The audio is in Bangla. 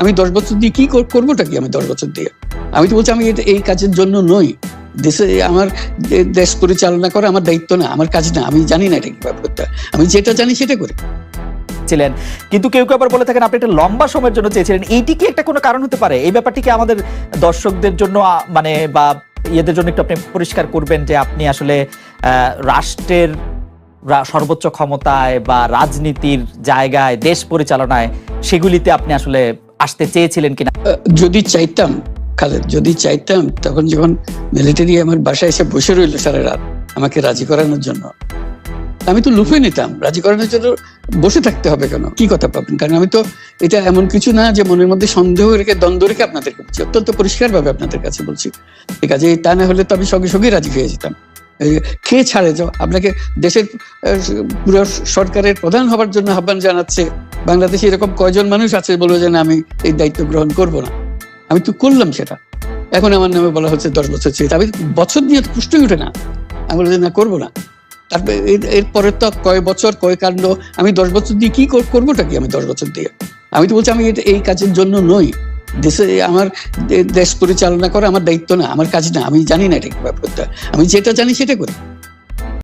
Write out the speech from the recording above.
আমি 10 বছর দিয়ে কি করবোটা কি? আমি 10 বছর দিয়ে আমি তো বলছি আমি এই কাজের জন্য নই। দেশে আমার দেশ পরিচালনা করা আমার দায়িত্ব না, আমার কাজ না। আমি জানি না এটা কিভাবে করতে হয়। আমি যেটা জানি সেটা করি। ছিলেন কিন্তু কেউ কেউ আবার বলে থাকেন আপনি একটা লম্বা সময়ের জন্য চেয়েছিলেন। এইটি কি একটা কোনো কারণ হতে পারে? এই ব্যাপারটি কি আমাদের দর্শকদের জন্য মানে বা ইয়েদের জন্য একটু আপনি পরিষ্কার করবেন যে আপনি আসলে রাষ্ট্রের সর্বোচ্চ ক্ষমতায় বা রাজনীতির জায়গায়, দেশ পরিচালনায় সেগুলিতে আপনি আসলে আসতে চেয়েছিলেন কিনা? যদি চাইতাম খালেদ, যদি চাইতাম, তখন যখন মিলিটারি আমার বাসায় এসে বসে রইল সারা রাত আমাকে রাজি করানোর জন্য, আমি তো লুফে নিতাম। রাজি করানোর জন্য বসে থাকতে হবে কেন? কি কথা পাবেন? কারণ আমি তো এটা এমন কিছু না যে মনের মধ্যে সন্দেহ রেখে, দ্বন্দ্ব রেখে আপনাদেরকে বলছি। অত্যন্ত পরিষ্কার ভাবে আপনাদের কাছে বলছি। ঠিক আছে, তা না হলে তো আমি সঙ্গে সঙ্গে রাজি হয়ে যেতাম। খেয়ে ছাড়ে যাও, আপনাকে দেশের পুরো সরকারের প্রধান হবার জন্য আহ্বান জানাচ্ছে। বাংলাদেশে এরকম কয়জন মানুষ আছে বলবো যে না আমি এই দায়িত্ব গ্রহণ করব না? আমি তো করলাম সেটা। এখন আমার নামে বলা হচ্ছে 10 বছর চেয়ে। আমি বছর নিয়ে পুষ্টই উঠে না। আমি বলছি না, করবো না। তারপরে এরপরে তো কয় বছর কয় কাণ্ড। আমি 10 বছর দিয়ে কি করবোটা কি? আমি 10 বছর দিয়ে আমি তো বলছি আমি এই কাজের জন্য নই। দেশে আমার দেশ পরিচালনা করা আমার দায়িত্ব না, আমার কাজ না। আমি জানি না এটা কিভাবে করতে হয়। আমি যেটা জানি সেটা করি।